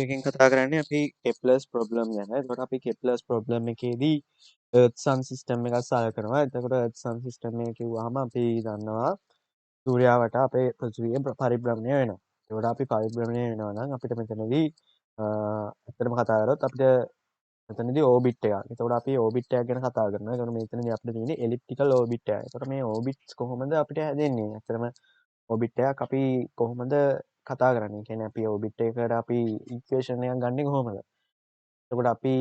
එකෙන් කතා කරන්නේ අපි කෙප්ලර්ස් ප්‍රොබ්ලම් ගැන. එතකොට අපි කෙප්ලර්ස් ප්‍රොබ්ලම් එකේදී එර්ත් සන් සිස්ටම් එකක් සලකනවා කරනවා. එතකොට එර්ත් සන් සිස්ටම් එක කිව්වහම අපි දන්නවා සූර්යාව වටා අපේ පෘථිවිය පරිභ්‍රමණය වෙනවා. එතකොට අපි පරිභ්‍රමණය වෙනවා නම් අපිට මෙතනදී ඇත්තටම කතා කරොත් අපිට මෙතනදී ඕබිට් එකක්. එතකොට අපි ඕබිට් එකක් ගැන කතා කරනවා. එතකොට මෙතනදී අපිට තියෙන්නේ එලිප්ටිකල් ඕබිට් එකක්. එතකොට මේ ඕබිට්ස් කොහොමද අපිට හැදෙන්නේ? ඇත්තටම ඕබිට් එකක් අපි කොහොමද කතා කරන්නේ? කියන්නේ අපි ඕබිට් එකකට අපි ඉක්වේෂන් එකක් ගන්නෙ කොහොමද? එතකොට අපි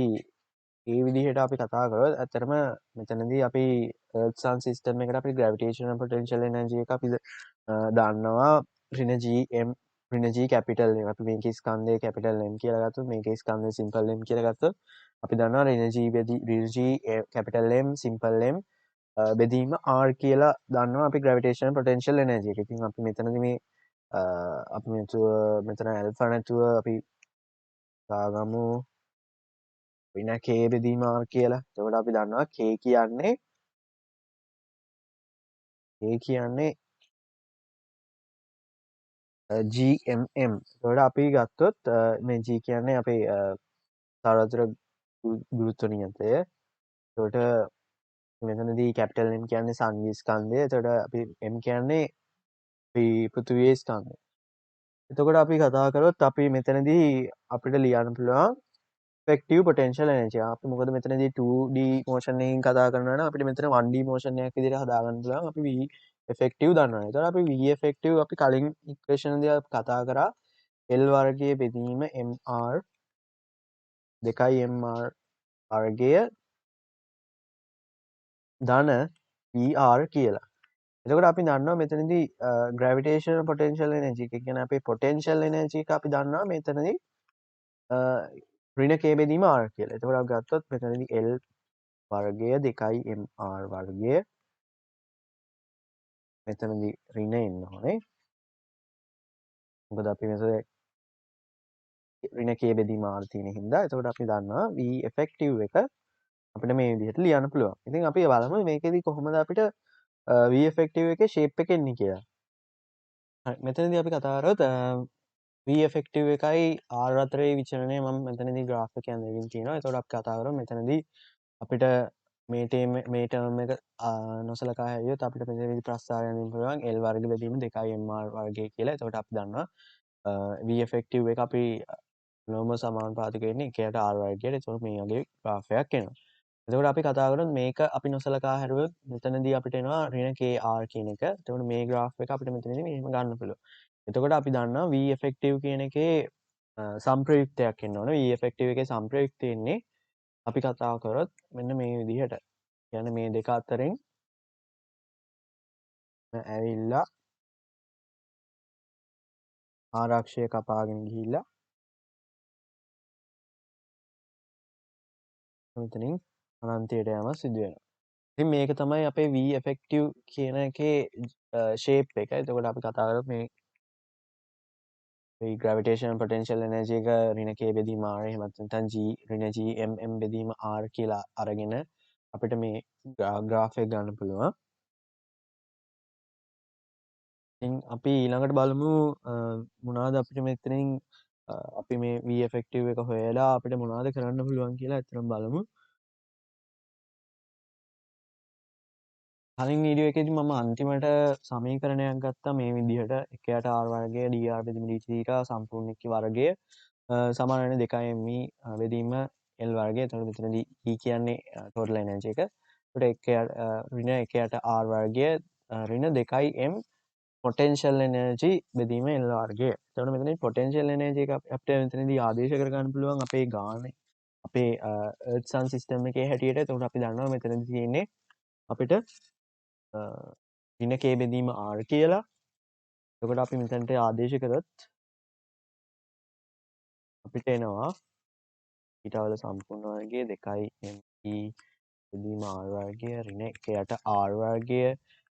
ඒ විදිහට අපි කතා කරොත් ඇත්තටම මෙතනදී අපි Earth Sun system එකට අපි gravitational potential energy එක අපි දන්නවා ඍණ gm ඍණ g capital M. අපි මේකේ ස්කන්ධය capital M කියලා ගත්තොත් මේකේ ස්කන්ධය simple M කියලා ගත්තොත් අපි දන්නවා ඍණ g capital M simple M බෙදීම R කියලා දන්නවා අපි gravitational potential energy එක. ඉතින් අපි මෙතනදී මේ අපි මෙතන alpha නැතුව අපි දාගමු ඍණ k බෙදීම R කියලා. එතකොට අපි දන්නවා k කියන්නේ GMM. එතකොට අපි ගත්තොත් මේ G කියන්නේ අපේ සාරාංශක ගුරුත්ව නියතය. එතකොට මෙතනදී capital M කියන්නේ සංවි ස්කන්ධය. එතකොට අපි M කියන්නේ අපි පෘථිවියේ ස්කන්ධය. එතකොට අපි කතා කරොත් අපි මෙතනදී අපිට ලියන්න පුළුවන් effective potential energy. අපි මොකද මෙතනදී 2D motion එකකින් කතා කරනවා නම් අපිට මෙතන 1D motion එකක් විදිහට හදාගන්න පුළුවන්. අපි V effective දන්නවා. එතකොට අපි V effective අපි කලින් equation එකේදී කතා කරා L වර්ගයේ බෙදීම mr 2 mr වර්ගය ධන er කියලා. එතකොට අපි දන්නවා මෙතනදී gravitational potential energy එක කියන්නේ අපේ potential energy එක අපි දන්නවා මෙතනදී ඍණ k බෙදීම r කියලා. එතකොට අපි ගත්තොත් මෙතනදී L වර්ගය 2 mr වර්ගය මෙතනදී ඍණ එන්න ඕනේ. මොකද අපි මෙතන ඍණ k බෙදීම r තියෙන හින්දා. එතකොට අපි දන්නවා V effective එක අපිට මේ විදිහට ලියන්න පුළුවන්. ඉතින් අපි බලමු මේකෙදි කොහොමද අපිට V effective එකේ shape එක එන්නේ කියලා. හරි මෙතනදී අපි කතා කරොත් V effective එකයි R අතරේ විචලනය මම මෙතනදී graph එක ඇඳගෙන තියෙනවා. එතකොට අපි කතා කරමු මෙතනදී අපිට මේ term එක නොසලකා හැරියොත් අපිට මෙතනදී ප්‍රස්තාරය යන්න පුළුවන් L වර්ග බෙදීම 2mr වර්ගය කියලා. එතකොට අපි දන්නවා V effective එක අපි ලෝම සමානුපාතික වෙන්නේ 1ට R වර්ගයට. එතකොට මේ වගේ graph එකක් එනවා. එතකොට අපි කතා කරොත් මේක අපි නොසලකා හැරුවොත් මෙතනදී අපිට එනවා ඍණ kr කියන එක. එතකොට මේ graph එක අපිට මෙතනදී මෙහෙම ගන්න පුළුවන්. එතකොට අපි දන්නවා V effective කියන එකේ සම්ප්‍රයුක්තයක් එන්න ඕන. V effective එකේ සම්ප්‍රයුක්තය එන්නේ අපි කතා කරොත් මෙන්න මේ විදිහට. කියන්නේ මේ දෙක අතරින් ඇවිල්ලා ආරක්ෂය කපාගෙන ගිහිල්ලා මෙතනින් අනන්තයට යෑම සිදු වෙනවා. ඉතින් මේක තමයි අපේ V effective කියන එකේ shape එක. එතකොට අපි කතා කරොත් මේ gravitational potential energy එක ඍණ k බෙදීම r එහෙමත් නැත්නම් G ඍණ g mm බෙදීම r කියලා අරගෙන අපිට මේ graph එක ගන්න පුළුවන්. ඉතින් අපි ඊළඟට බලමු මොනවද අපිට මෙතනින් අපි මේ V effective එක හොයලා අපිට මොනවද කරන්න පුළුවන් කියලා අතනම් බලමු. කලින් වීඩියෝ එකේදී මම අන්තිමට සමීකරණයක් ගත්තා මේ විදිහට 1ට r වර්ගය dr බෙදීම dt සම්පූර්ණ එක්ක වර්ගය සමාන වෙන 2m බෙදීම L වර්ගය. එතකොට මෙතනදී E කියන්නේ total energy එක. එතකොට ඍණ 1ට r වර්ගය ඍණ 2m potential energy බෙදීම L වර්ගය. එතකොට මෙතනදී potential energy එක අපිට මෙතනදී ආදේශ කරගන්න පුළුවන් අපේ ගානේ අපේ Earth Sun system එකේ හැටියට. එතකොට අපි දන්නවා මෙතනදී තියෙන්නේ අපිට ඍණ k බෙදීම r කියලා. එතකොට අපි මෙතනට ආදේශ කරොත් අපිට එනවා ඊට වල සම්පූර්ණ වර්ගය 2m බෙදීම r වර්ගය ඍණ 1ට r වර්ගය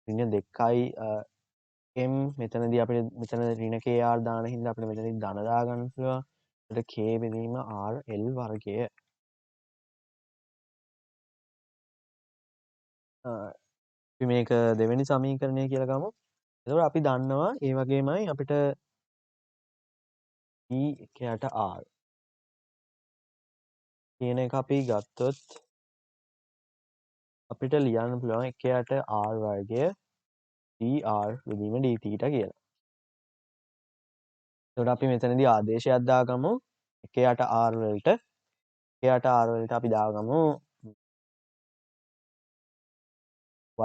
ඍණ 2m මෙතනදී අපිට මෙතන ඍණ kr දාන හින්දා අපිට මෙතනදී ධන දා ගන්න පුළුවන්. එතකොට k බෙදීම r L වර්ගය. අපි මේක දෙවෙනි සමීකරණය කියලා ගමු. එතකොට අපි දන්නවා ඒ වගේමයි අපිට E 1ට R කියන එක අපි ගත්තොත් අපිට ලියන්න පුළුවන් 1යට r වර්ගය dr බෙදීම dθ කියලා. එතකොට අපි මෙතනදී ආදේශයක් දාගමු 1යට r වලට 1යට r වලට අපි දාගමු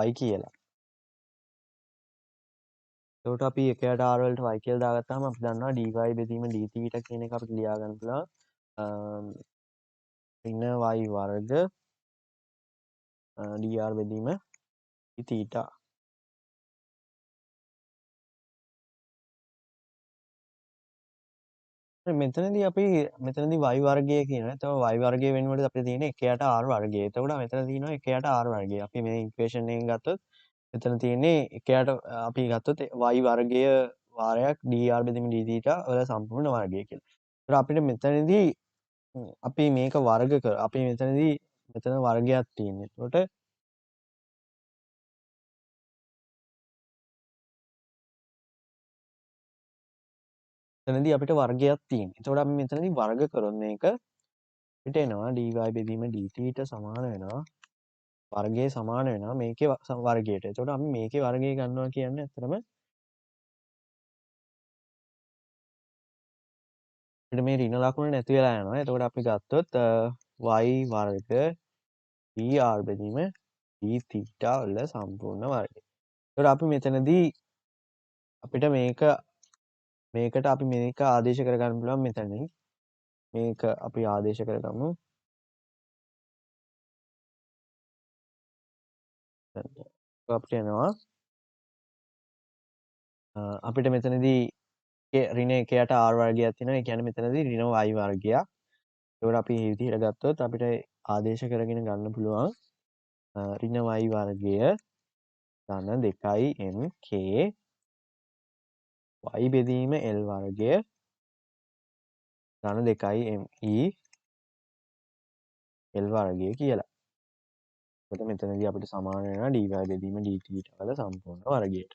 y කියලා. එතකොට අපි 1යට r වලට y කියලා දාගත්තාම අපි දන්නවා dy බෙදීම dθ කියන එක අපිට ලියා ගන්න පුළුවන් ඍණ y වර්ග dr බෙදීම dθ. මෙතනදී අපි මෙතනදී y වර්ගය කියනවා. එතකොට y වර්ගය වෙනුවට අපිට තියෙන්නේ 1යට r වර්ගය. එතකොට මෙතන තියෙනවා 1යට r වර්ගය. අපි මේ ඉක්වේෂන් එකෙන් ගත්තොත් මෙතන තියෙන්නේ 1යට අපි ගත්තොත් y වර්ගය වාරයක් dr බෙදීම dθ වල සම්පූර්ණ වර්ගය කියලා. ඒතර අපිට මෙතනදී අපි මේක වර්ග කර අපි මෙතනදී මෙතන වර්ගයක් තියෙනවා. එතකොට මෙතනදී අපිට වර්ගයක් තියෙනවා. එතකොට අපි මෙතනදී වර්ග කරොත් මේක අපිට එනවා dy බෙදීම dθ සමාන වෙනවා වර්ගයේ සමාන වෙනවා මේකේ වර්ගයට. එතකොට අපි මේකේ වර්ගය ගන්නවා කියන්නේ ඇත්තටම අපිට මේ ඍණ ලකුණ නැති වෙලා යනවා. එතකොට අපි ගත්තොත් y වර්ග dr බෙදීම dθ වල සම්පූර්ණ වර්ගය. එතකොට අපි මෙතනදී අපිට මේකට අපි මේක ආදේශ කරගන්න පුළුවන් මෙතනදී. මේක අපි ආදේශ කරගමු. අපිට එනවා අපිට මෙතනදී ඍණ 1යට r වර්ගයක් තියෙනවා. ඒ කියන්නේ මෙතනදී ඍණ y වර්ගයක්. ඒකට අපි මේ විදිහට ගත්තොත් අපිට ආදේශ කරගෙන ගන්න පුළුවන් ඍණ y වර්ගය ධන 2mk y බෙදීම l වර්ගය ධන 2me l වර්ගය කියලා. එතකොට මෙතනදී අපිට සමාන වෙනවා dy බෙදීම dθ වල සම්පූර්ණ වර්ගයට.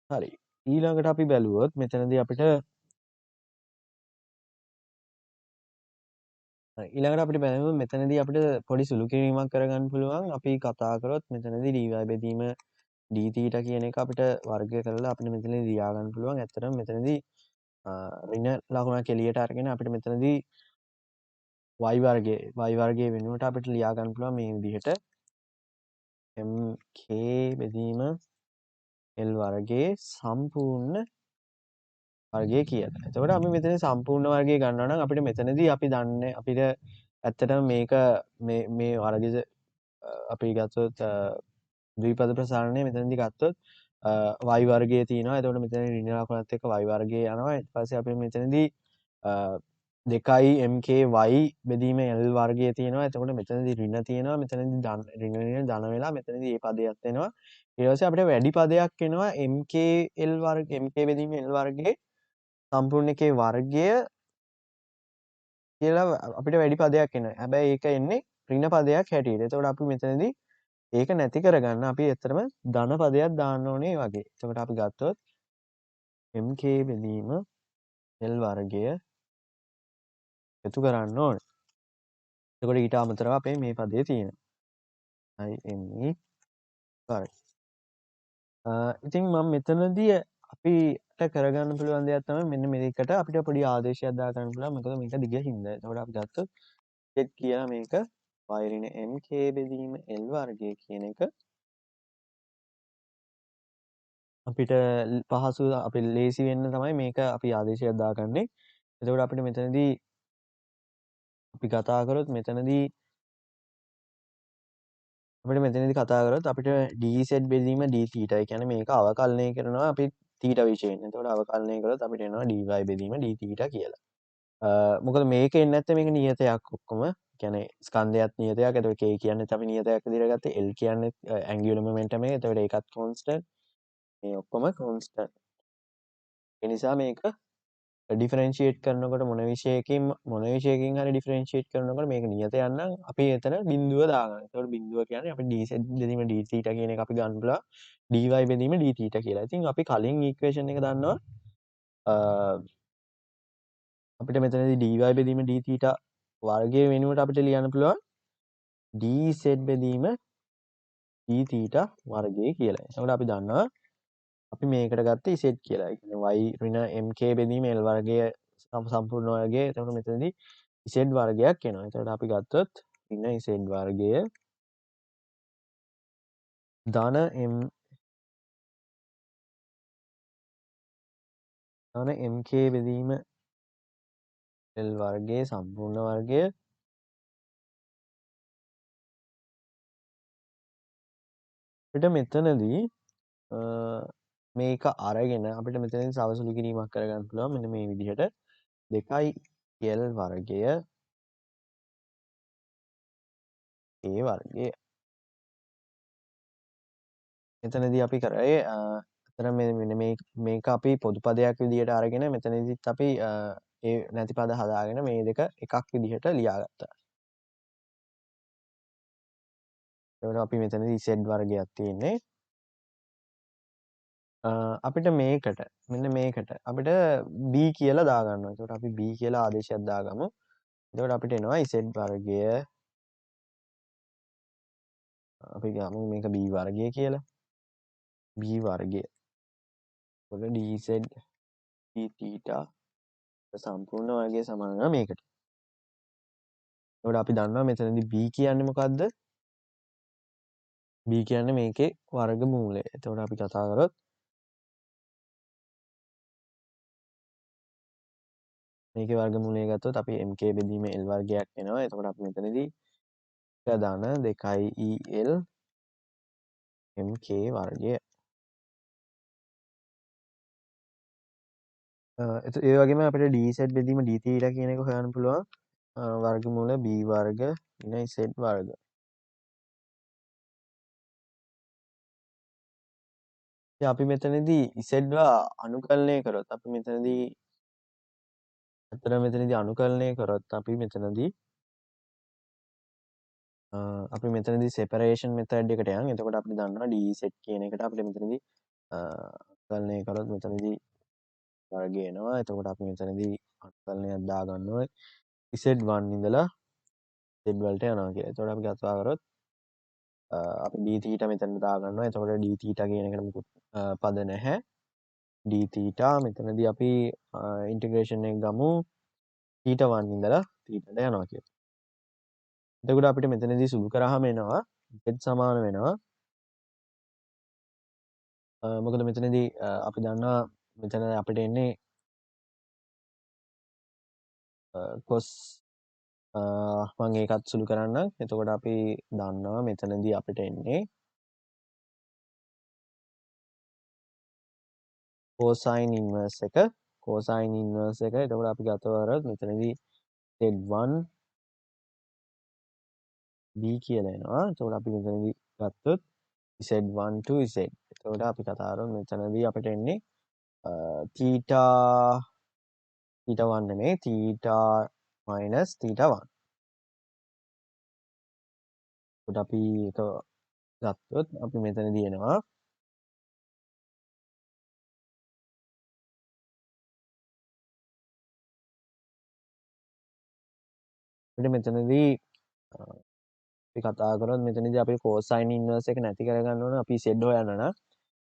හරි. ඊළඟට අපි බැලුවොත් මෙතනදී අපිට මෙතනදී අපිට පොඩි සුළු කිරීමක් කරගන්න පුළුවන්. අපි කතා කරොත් මෙතනදී dy බෙදීම dθ කියන එක අපිට වර්ග කරලා අපිට මෙතනදී ලියා ගන්න පුළුවන්. ඇත්තටම මෙතනදී ඍණ ලකුණක් එළියට අරගෙන අපිට මෙතනදී y වර්ගයේ වෙනුවට අපිට ලියා ගන්න පුළුවන් මේ විදිහට mk බෙදීම l වර්ගයේ සම්පූර්ණ වර්ගය කියලා. එතකොට අපි මෙතන සම්පූර්ණ වර්ගය ගන්නවා නම් අපිට මෙතනදී අපි දන්නේ අපිට ඇත්තටම මේක මේ වර්ගය අපි ගත්තොත් ද්විපද ප්‍රසාරණය මෙතනදී ගත්තොත් y වර්ගයේ තියෙනවා. එතකොට මෙතන ඍණ ලකුණත් එක්ක y වර්ගය යනවා. ඊට පස්සේ අපි මෙතනදී 2mky බෙදීම l වර්ගය තියෙනවා. එතකොට මෙතනදී ඍණ තියෙනවා. මෙතනදී ධන වෙලා මෙතනදී මේ පදයක් එනවා. ඊට පස්සේ අපිට වැඩි පදයක් එනවා mk l වර්ග mk බෙදීම l වර්ගයේ සම්පූර්ණ එකේ වර්ගය කියලා අපිට වැඩි පදයක් එනවා. හැබැයි ඒක එන්නේ ඍණ පදයක් හැටියට. එතකොට අපි මෙතනදී ඒක නැති කරගන්න අපි ඇත්තටම ධන පදයක් දාන්න ඕනේ වගේ. එතකොට අපි ගත්තොත් mk බෙදීම l වර්ගය එකතු කරන්න ඕනේ. එතකොට ඊට අමතරව අපේ මේ පදේ තියෙනවා. me වර්ග. ඉතින් මම මෙතනදී අපිට කරගන්න පුළුවන් දෙයක් තමයි මෙන්න මේකට අපිට පොඩි ආදේශයක් දා ගන්න පුළුවන්. මොකද මේක දිග හින්දා. එතකොට අපි ගත්තොත් z කියලා මේක y ඍණ mk බෙදීම l වර්ගය කියන එක අපිට පහසු අපි ලේසි වෙන්න තමයි මේක අපි ආදේශයක් දාගන්නේ. එතකොට අපිට මෙතනදී අපි කතා කරොත් මෙතනදී කතා කරොත් අපිට dz බෙදීම dθ. ඒ කියන්නේ මේක අවකලනය කරනවා අපි θ විශයෙන්. එතකොට අවකලනය කරොත් අපිට එනවා dy බෙදීම dθ කියලා. මොකද මේක එන්නේ නැත්නම් මේක නියතයක් ඔක්කොම. කියන්නේ ස්කන්ධයක් නියතයක්. එතකොට k කියන්නේ අපි නියතයක් විදිහට ගත්තේ. l කියන්නේ ඇන්ගියුලර් මොමන්ටම් එක. එතකොට ඒකත් කොන්ස්ටන්ට්. මේ ඔක්කොම කොන්ස්ටන්ට්. ඒ නිසා මේක ඩිෆරෙන්ෂিয়েට් කරනකොට මොන විශයකින් හරි ඩිෆරෙන්ෂিয়েට් කරනකොට මේක නියතයක් නම් අපි එතන බිඳුව දාගන්න. එතකොට බිඳුව කියන්නේ අපි dz බෙදීම dθ කියන එක අපි ගන්න පුළුවන් dy බෙදීම dθ කියලා. ඉතින් අපි කලින් ඉක්වේෂන් එක දන්නවා අපිට මෙතනදී dy බෙදීම dθ වර්ගය වෙනුවට අපිට ලියන්න පුළුවන් dz බෙදීම d θ වර්ගය කියලා. එතකොට අපි දන්නවා අපි මේකට ගත්තේ z කියලා. ඒ කියන්නේ y ඍණ mk බෙදීම l වර්ගය සම්පූර්ණ වර්ගය. එතකොට මෙතනදී z වර්ගයක් එනවා. එතකොට අපි ගත්තොත් ඍණ z වර්ගය ධන mk බෙදීම l වර්ගයේ සම්පූර්ණ වර්ගය අපිට මෙතනදී මේක අරගෙන අපිට මෙතනදී සවසුළු කිරීමක් කරගන්න පුළුවන් මෙන්න මේ විදිහට 2l වර්ගය a වර්ගය. මෙතනදී අපි කරේ අතන මෙන්න මේක අපි පොදු පදයක් විදිහට අරගෙන මෙතනදිත් අපි ඒ නැති පද හදාගෙන මේ දෙක එකක් විදිහට ලියාගත්තා. එතකොට අපි මෙතනදී z වර්ගයක් තියෙන්නේ. අපිට මේකට මෙන්න මේකට අපිට b කියලා දාගන්නවා. එතකොට අපි b කියලා ආදේශයක් දාගමු. එතකොට අපිට එනවා z වර්ගය අපි ගමු මේක b වර්ගය කියලා. b වර්ගය. එතකොට dz d θ සම්පූර්ණ වර්ගය සමාන වෙනවා මේකට. එතකොට අපි දන්නවා මෙතනදී b කියන්නේ මොකද්ද? b කියන්නේ මේකේ වර්ගමූලය. එතකොට අපි කතා කරොත් මේකේ වර්ගමූලය ගත්තොත් අපි mk බෙදීම l වර්ගයක් එනවා. එතකොට අපි මෙතනදී ධන 2el mk වර්ගය. ඒ වගේම අපිට dz බෙදීම d θ කියන එක හොයන්න පුළුවන්. වර්ගමූල b වර්ග ඍණ z වර්ග. ඉතින් අපි මෙතනදී z අනුකලනය කරොත් අපි මෙතනදී අනුකලනය කරොත් අපි මෙතනදී separation method එකට යන්. එතකොට අපි දන්නවා dz කියන එකට අපිට මෙතනදී අනුකලනය කරොත් මෙතනදී වර්ගය එනවා. එතකොට අපි මෙතනදී අනුකලනයක් දාගන්න ඕනේ z1 ඉඳලා z වලට යනවා කියලා. එතකොට අපි කතා කරොත් අපි d θ මෙතන දාගන්නවා. එතකොට d θ කියන එකට මුකුත් පද නැහැ. d θ මෙතනදී අපි ඉන්ටිග්‍රේෂන් එක ගමු θ1 ඉඳලා θ ට යනවා කියලා. එතකොට අපිට මෙතනදී සුළු කරාම එනවා z සමාන වෙනවා. මොකද මෙතනදී අපි දන්නවා මෙතන අපිට එන්නේ cos මම ඒකත් සුළු කරන්න. එතකොට අපි දන්නවා මෙතනදී අපිට එන්නේ cosine inverse එක. cosine inverse එක. එතකොට අපි ගතවරත් මෙතනදී z1 b කියලා එනවා. එතකොට අපි මෙතනදී ගත්තොත් z1 to z. එතකොට අපි කතා කරමු මෙතනදී අපිට එන්නේ θ1 නෙමෙයි θ minus θ1. එතකොට අපි ඒක ගත්තොත් අපි මෙතනදී එනවා අපිට මෙතනදී අපි කතා කරොත් මෙතනදී අපි cosine inverse එක නැති කරගන්න ඕන අපි z හොයන්න නම්.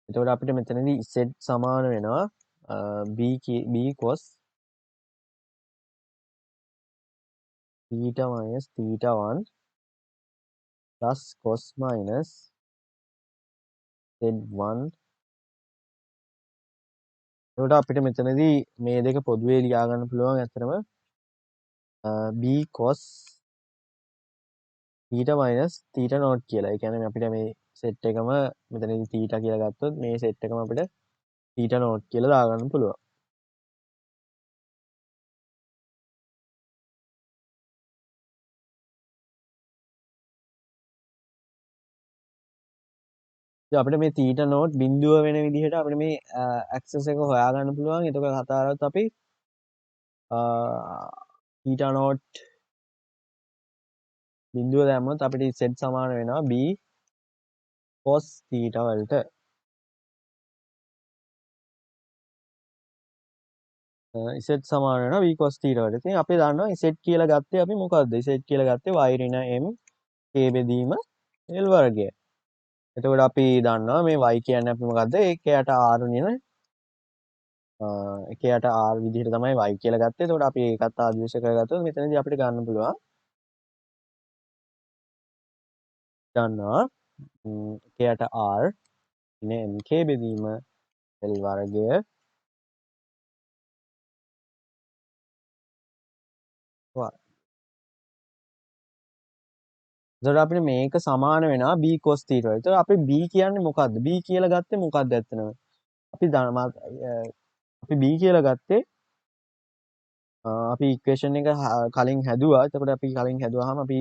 එතකොට අපිට මෙතනදී z සමාන වෙනවා b cos θ minus θ1 plus cos minus z1. එතකොට අපිට මෙතනදී මේ දෙක පොදුවේ ලියා ගන්න පුළුවන් ඇත්තටම b cos θ minus θ0 කියලා. ඒ කියන්නේ අපිට මේ සෙට් එකම මෙතනදී θ කියලා ගත්තොත් මේ සෙට් එකම අපිට θ0 කියලා දාගන්න පුළුවන්. අපිට මේ θ0 බිඳුව වෙන විදිහට අපිට මේ ඇක්සස් එක හොයාගන්න පුළුවන්. එතකොට කතා කරත් අපි θ0 බිඳුව දැම්මොත් අපිට z සමාන වෙනවා b cos θ වලට. z සමාන වෙනවා v cos θ වලට. ඉතින් අපි දන්නවා z කියලා ගත්තේ අපි මොකද්ද? z කියලා ගත්තේ y ඍණ m k බෙදීම l වර්ගය. එතකොට අපි දන්නවා මේ y කියන්නේ අපි මොකද්ද? ඒකයට r ඍණ එකයට r විදිහට තමයි y කියලා ගත්තේ. එතකොට අපි ඒකත් ආදේශ කරගත්තොත් මෙතනදී අපිට ගන්න පුළුවන්. දන්නවා එකයට r ඍණ mk බෙදීම l වර්ගය එතකොට අපිට මේක සමාන වෙනවා b cos θ වලට. එතකොට අපි b කියන්නේ මොකද්ද? b කියලා ගත්තේ මොකද්ද ඇත්තනම? අපි අපි b කියලා ගත්තේ අපි ඉක්වේෂන් එක කලින් හැදුවා. එතකොට අපි කලින් හැදුවාම අපි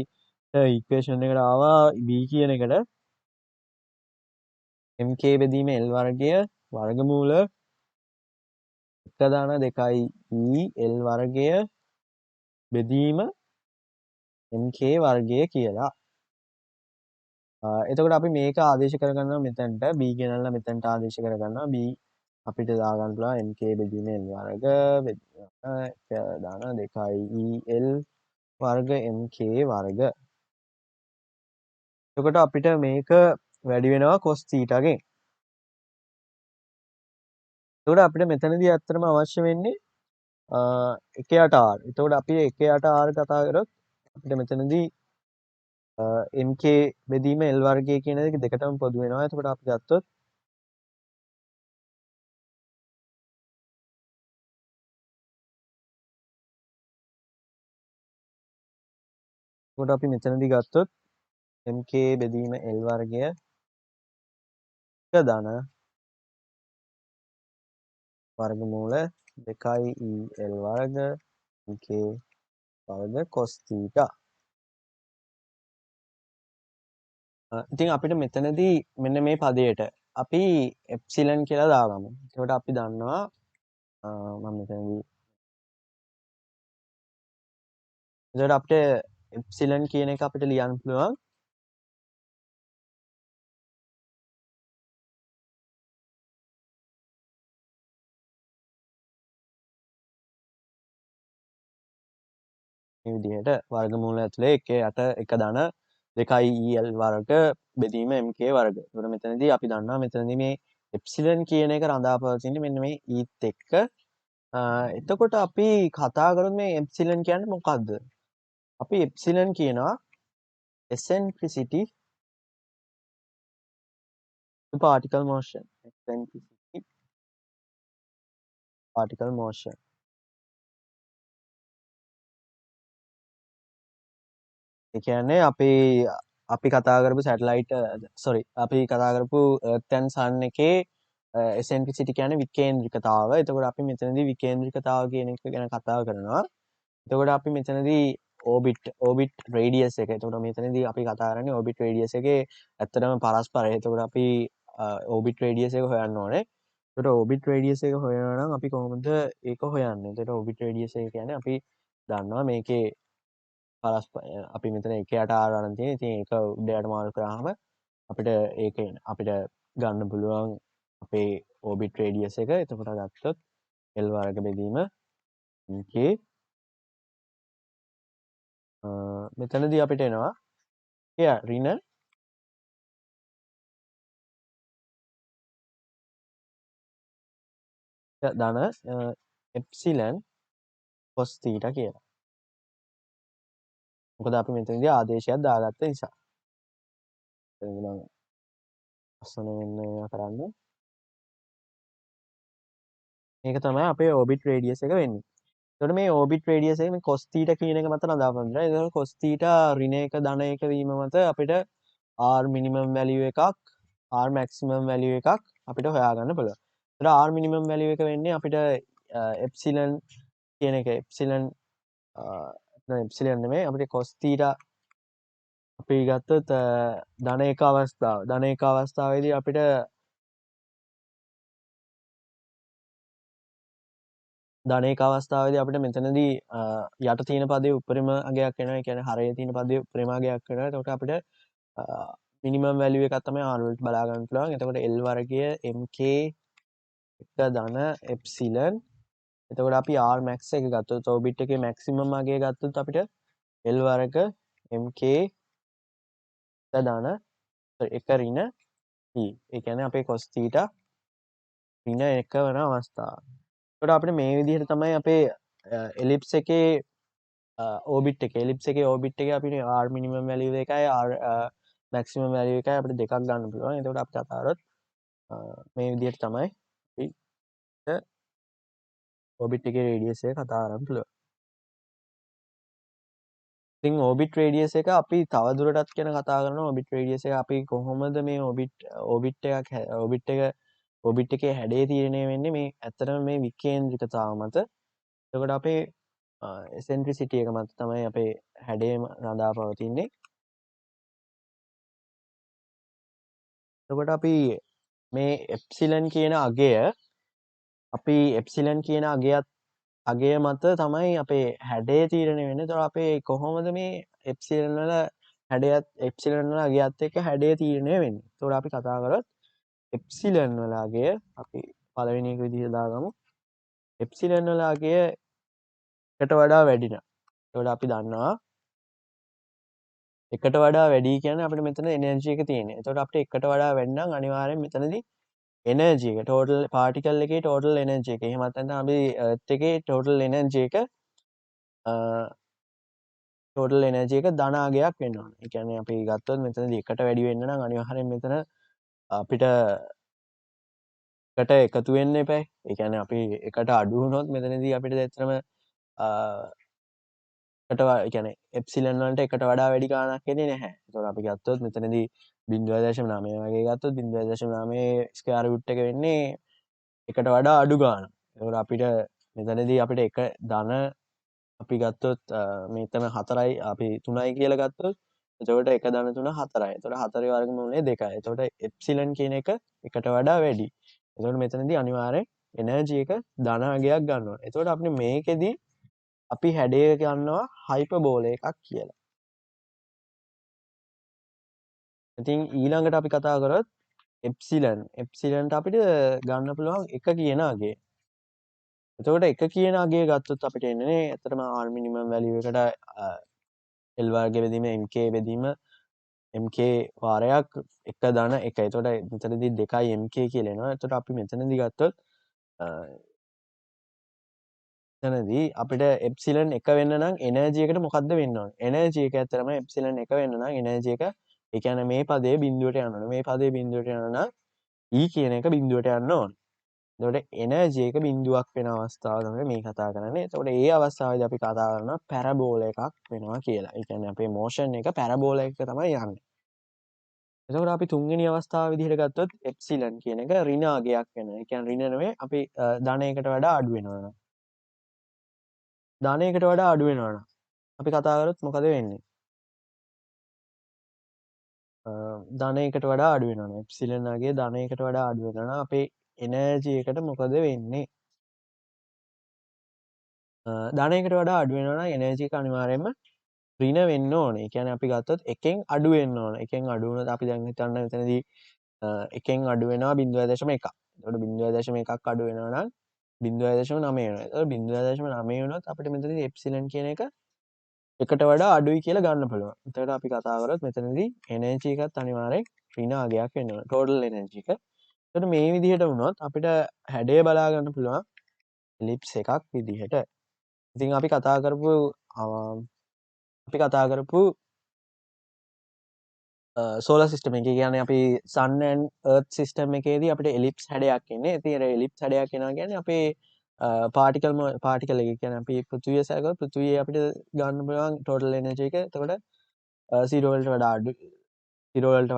ඉක්වේෂන් එකට ආවා b කියන එකට mk බෙදීම l වර්ගය වර්ගමූල 1/2 l වර්ගය බෙදීම mk වර්ගය කියලා. එතකොට අපි මේක ආදේශ කරගන්නවා මෙතනට b ගෙනල්ලා මෙතනට ආදේශ කරගන්නවා b අපිට දාගන්න පුළුවන් mk බෙදීම l වර්ග දාන 2 el වර්ග mk වර්ග. එතකොට අපිට මේක වැඩි වෙනවා cos θ ගෙන්. එතකොට අපිට මෙතනදී ඇත්තටම අවශ්‍ය වෙන්නේ එකයට r. එතකොට අපි එකයට r කතා කරොත් අපිට මෙතනදී mk බෙදීම l වර්ගය කියන එක දෙකටම පොදු වෙනවා. එතකොට අපි ගත්තොත් අපි මෙතනදී ගත්තොත් mk බෙදීම l වර්ගය ධන වර්ගමූල 2 el වර්ග mk වර්ග cos θ. ඉතින් අපිට මෙතනදී මෙන්න මේ පදයට අපි එප්සිලන් කියලා දාගමු. එතකොට අපි දන්නවා මම මෙතනදී එතකොට අපිට එප්සිලන් කියන එක අපිට ලියන්න පුළුවන් මේ විදිහට වර්ගමූල ඇතුලේ 1 ධන 2 el වර්ග බෙදීම mk වර්ග. එතකොට මෙතනදී අපි දන්නවා මෙතනදී මේ එප්සිලන් කියන එක රඳා පවතින්නේ මෙන්න මේ ඊත් එක්ක. එතකොට අපි කතා කරමු මේ එප්සිලන් කියන්නේ මොකද්ද? අපි එප්සිලන් කියනවා eccentricity to particle motion. Eccentricity particle motion. ඒ කියන්නේ අපි කතා කරපු සැටලයිට් අපි කතා කරපු Earth and Sun එකේ eccentricity කියන්නේ විකේන්ද්‍රිකතාව. එතකොට අපි මෙතනදී විකේන්ද්‍රිකතාව කියන එක ගැන කතා කරනවා. එතකොට අපි මෙතනදී orbit radius එක. එතකොට මෙතනදී අපි කතා කරන්නේ orbit radius එකේ ඇත්තටම පරස්පරය. එතකොට අපි orbit radius එක හොයන්න ඕනේ. එතකොට orbit radius එක හොයනවා නම් අපි කොහොමද ඒක හොයන්නේ? එතකොට orbit radius එක කියන්නේ අපි දන්නවා මේකේ අපි මෙතන එකයට r අරන් තියෙන. ඉතින් ඒක උඩයට මාරු කරාම අපිට අපිට ගන්න පුළුවන් අපේ orbit radius එක. එතකොට ගත්තොත් l වර්ග බෙදීම mk මෙතනදී අපිට එනවා ඍණ ධන එප්සිලන් cos θ කියලා. මොකද අපි මෙතනදී ආදේශයක් දාගත්ත නිසා. එතනදී මම ලස්සන වෙන්න කරන්න. මේක තමයි අපේ orbit radius එක වෙන්නේ. එතකොට මේ orbit radius එක මේ cos θ කියන එක මත රඳාපවතිනවා. එතකොට cos θ ඍණ 1 ධන 1 වීම මත අපිට r minimum value එකක් r maximum value එකක් අපිට හොයාගන්න පුළුවන්. එතකොට r minimum value එක වෙන්නේ අපිට epsilon කියන එක epsilon නෙමෙයි අපිට cos θ අපි ගත්තොත් ධන 1 අවස්ථාව. ධන 1 අවස්ථාවේදී අපිට ධන 1 අවස්ථාවේදී අපිට මෙතනදී යට තියෙන පදේ උපරිම අගයක් එනවා. ඒ කියන්නේ හරයේ තියෙන පදේ උපරිම අගයක් වෙනවා. එතකොට අපිට මිනිමම් වැලියු එකක් තමයි r වලට බලා ගන්න පුළුවන්. එතකොට l වර්ගය mk 1 ධන එප්සිලන් එතකොට අපි R max එක ගත්තොත් orbit එකේ maximum අගය ගත්තොත් අපිට L වර්ග mk දාන එක ඍණ e. ඒ කියන්නේ අපේ cos theta ඍණ 1 වෙන අවස්ථාව. එතකොට අපිට මේ විදිහට තමයි අපේ ellipse එකේ orbit එකේ අපිට R minimum value එකයි R maximum value එකයි අපිට දෙකක් ගන්න පුළුවන්. එතකොට අපි කතා කරොත් මේ විදිහට තමයි අපිට orbit එකේ radius එක කතා කරන්න පුළුවන්. ඉතින් orbit radius එක අපි තව දුරටත් කියන කතා කරනවා. orbit radius එක අපි කොහොමද මේ orbit එකේ හැඩය තීරණය වෙන්නේ මේ ඇත්තටම මේ විකේන්ද්‍රිකතාව මත. එතකොට අපේ eccentricity එක මත තමයි අපේ හැඩය රඳා පවතින්නේ. එතකොට අපි මේ epsilon කියන අගය මත තමයි අපේ හැඩය තීරණය වෙන්නේ. එතකොට අපේ කොහොමද මේ epsilon වල අගයත් එක්ක හැඩය තීරණය වෙන්නේ? එතකොට අපි කතා කරොත් epsilon වල අගය අපි පළවෙනි එක විදිහට දාගමු. epsilon වල අගය එකට වඩා වැඩි නම්. එතකොට අපි දන්නවා එකට වඩා වැඩි කියන්නේ අපිට මෙතන එනර්ජි එක තියෙන්නේ. එතකොට අපිට එකට වඩා වැඩි නම් අනිවාර්යෙන් මෙතනදී එනර්ජි එක ටෝටල් පාටිකල් එකේ ටෝටල් එනර්ජි එක. එහෙම නැත්නම් අපි එර්ත් එකේ ටෝටල් එනර්ජි එක ධන අගයක් වෙන්න ඕනේ. ඒ කියන්නේ අපි ගත්තොත් මෙතනදී එකට වැඩි වෙන්න නම් අනිවාර්යෙන් මෙතන අපිට එකට එකතු වෙන්න එපා. ඒ කියන්නේ අපි එකට අඩු වුණොත් මෙතනදී අපිට ඇත්තටම කියන්නේ එප්සිලන් වලට එකට වඩා වැඩි ගාණක් එන්නේ නැහැ. ඒතකොට අපි ගත්තොත් මෙතනදී 0.9 වගේ ගත්තොත් 0.9 ස්ක්වෙයාර් රූට් එක වෙන්නේ එකට වඩා අඩු ගාණක්. ඒතකොට අපිට මෙතනදී අපිට එක ධන අපි ගත්තොත් මෙතන 4යි අපි 3යි කියලා ගත්තොත් එතකොට එක ධන 3 4යි. එතකොට 4 වර්ගමූලය 2යි. එතකොට එප්සිලන් කියන එක එකට වඩා වැඩි. එතකොට මෙතනදී අනිවාර්යෙන් එනර්ජි එක ධන අගයක් ගන්න ඕනේ. එතකොට අපිට මේකෙදී අපි හැඩය ගන්නවා හයිපර්බෝල එකක් කියලා. ඉතින් ඊළඟට අපි කතා කරොත් එප්සිලන්ට අපිට ගන්න පුළුවන් එක කියන අගය. එතකොට එක කියන අගය ගත්තොත් අපිට එන්නේ ඇත්තටම R minimum value එකට L වර්ග බෙදීම MK බෙදීම MK වාරයක් එක ධන 1. එතකොට මෙතනදී 2යි MK කියලා එනවා. එතකොට අපි මෙතනදී ගත්තොත් එතනදී අපිට එප්සිලන් 1 වෙන්න නම් එනර්ජි එකට මොකද්ද වෙන්න ඕනේ? එනර්ජි එක ඇත්තටම එප්සිලන් 1 වෙන්න නම් එනර්ජි එක ඒ කියන්නේ මේ පදයේ බිඳුවට යන්න ඕනේ. මේ පදයේ බිඳුවට යන නම් E කියන එක බිඳුවට යන්න ඕනේ. එතකොට එනර්ජි එක බිඳුවක් වෙන අවස්ථාව තමයි මේ කතා කරන්නේ. එතකොට ඒ අවස්ථාවේදී අපි කතා කරනවා පැරබෝල එකක් වෙනවා කියලා. ඒ කියන්නේ අපේ මෝෂන් එක පැරබෝල එකක තමයි යන්නේ. එතකොට අපි තුන්වෙනි අවස්ථාව විදිහට ගත්තොත් එප්සිලන් කියන එක ඍණ අගයක් වෙනවා. ඒ කියන්නේ ඍණ නෙවෙයි අපි ධනයකට වඩා අඩු වෙනවා. ධනයකට වඩා අඩු වෙනවා නම් අපි කතා කරොත් මොකද වෙන්නේ? ධනයකට වඩා අඩු වෙනවා නම් එප්සිලන් අගය ධනයකට වඩා අඩු වෙනවා නම් අපේ එනර්ජි එකට මොකද වෙන්නේ? ධනයකට වඩා අඩු වෙනවා නම් එනර්ජි එක අනිවාර්යයෙන්ම ඍණ වෙන්න ඕනේ. ඒ කියන්නේ අපි ගත්තොත් එකෙන් අඩු වෙන්න ඕනේ. එකෙන් අඩු වුණොත් අපි දැන් හිතන්න මෙතනදී එකෙන් අඩු වෙනවා 0.1. එතකොට 0.1ක් අඩු වෙනවා නම් 0.9 වෙනවා. එතකොට 0.9 වුණොත් අපිට මෙතනදී එප්සිලන් කියන එක එකට වඩා අඩුයි කියලා ගන්න පුළුවන්. එතකොට අපි කතා කරොත් මෙතනදී එනර්ජි එකත් අනිවාර්යෙන් ඍණ අගයක් වෙන්න ඕනේ. ටෝටල් එනර්ජි එක. එතකොට මේ විදිහට වුණොත් අපිට හැඩය බලා ගන්න පුළුවන් එලිප්ස් එකක් විදිහට. ඉතින් අපි කතා කරපු සෝලර් සිස්ටම් එකේ කියන්නේ අපි sun and earth system එකේදී අපිට එලිප්ස් හැඩයක් එන්නේ. ඉතින් ඒ එලිප්ස් හැඩයක් එනවා කියන්නේ අපේ පාටිකල් එක කියන්නේ අපි පෘථිවිය සැලකුවොත් පෘථිවියේ අපිට ගන්න පුළුවන් ටෝටල් එනර්ජි එක එතකොට 0 වලට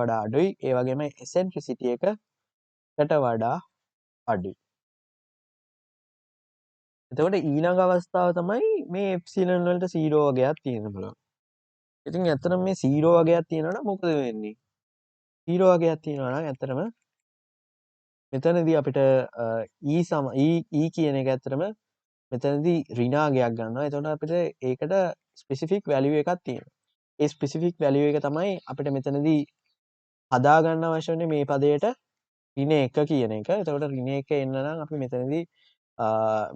වඩා අඩුයි. ඒ වගේම එසෙන්ට්‍රිසිටි එකකට වඩා අඩුයි. එතකොට ඊළඟ අවස්ථාව තමයි මේ එප්සිලන් වලට 0 වගේක් තියෙන්න පුළුවන්. ඉතින් ඇත්තටම මේ 0 වගේක් තියෙනවා නම් මොකද වෙන්නේ? 0 වගේක් තියෙනවා නම් ඇත්තටම මෙතනදී අපිට E කියන එක ඇත්තටම මෙතනදී ඍණාගයක් ගන්නවා. එතකොට අපිට ඒකට ස්පෙસિෆික් වැලියු එකක් තියෙනවා. ඒ ස්පෙસિෆික් වැලියු එක තමයි අපිට මෙතනදී හදා ගන්න අවශ්‍ය වෙන්නේ මේ පදයට ඍණ 1 කියන එක. එතකොට ඍණ 1 එන්න නම් අපි මෙතනදී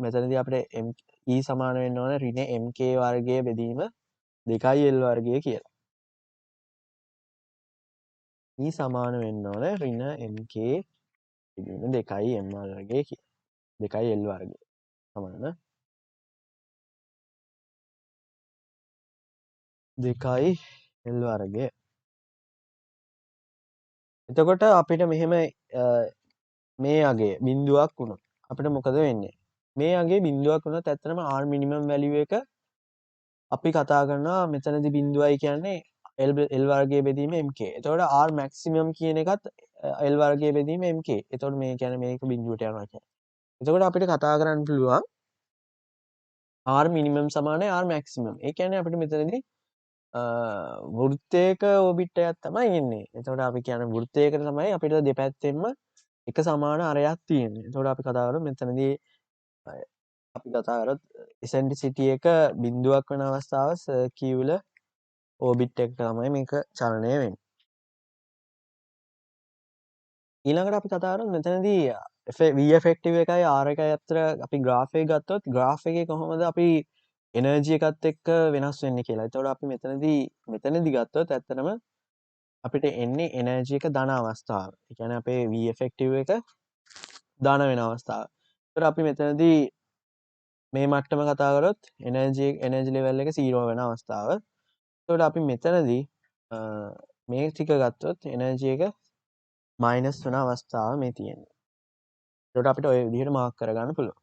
මෙතනදී අපිට E සමාන වෙන්න ඕන ඍණ mk වර්ගය බෙදීම 2l වර්ගය කියලා. E සමාන වෙන්න ඕන ඍණ mk බෙදීම 2m වර්ගය කියලා. 2l වර්ගය සමාන 2l වර්ගය. එතකොට අපිට මෙහෙම මේ අගේ බිඳුවක් වුණොත් අපිට මොකද වෙන්නේ? මේ අගේ බිඳුවක් වුණොත් ඇත්තටම R minimum value එක අපි කතා කරනවා මෙතනදී බිඳුවයි කියන්නේ L වර්ගයේ බෙදීම MK. එතකොට R maximum කියන එකත් L වර්ගයේ බෙදීම MK. එතකොට මේ කියන්නේ මේක බිඳුවට යනවා කියන්නේ. එතකොට අපිට කතා කරන්න පුළුවන් R minimum සමානයි R maximum. ඒ කියන්නේ අපිට මෙතනදී වෘත්තයක ඔබිට් එකක් තමයි එන්නේ. එතකොට අපි කියන්නේ වෘත්තයකට තමයි අපිට දෙපැත්තෙන්ම එක සමාන අරයක් තියෙන්නේ. එතකොට අපි කතා කරමු මෙතනදී අපි කතා කරොත් eccentricity එක බිඳුවක් වෙන අවස්ථාව circular orbit එක තමයි මේක චලනය වෙන්නේ. ඊළඟට අපි කතා කරමු මෙතනදී v effective එකයි r එකයි අතර අපි graph එක ගත්තොත් graph එකේ කොහොමද අපි energy එකත් එක්ක වෙනස් වෙන්නේ කියලා. එතකොට අපි මෙතනදී ගත්තොත් ඇත්තටම අපිට එන්නේ energy එක ධන අවස්ථාව. ඒ කියන්නේ අපේ v effective එක ධන වෙන අවස්ථාව. එතකොට අපි මෙතනදී මේ මට්ටම කතා කරොත් energy level එක 0 වෙන අවස්ථාව. එතකොට අපි මෙතනදී මේ ටික ගත්තොත් energy එක මයිනස් වෙන අවස්ථාව මේ තියෙන්නේ. එතකොට අපිට ඔය විදිහට මාක් කරගන්න පුළුවන්.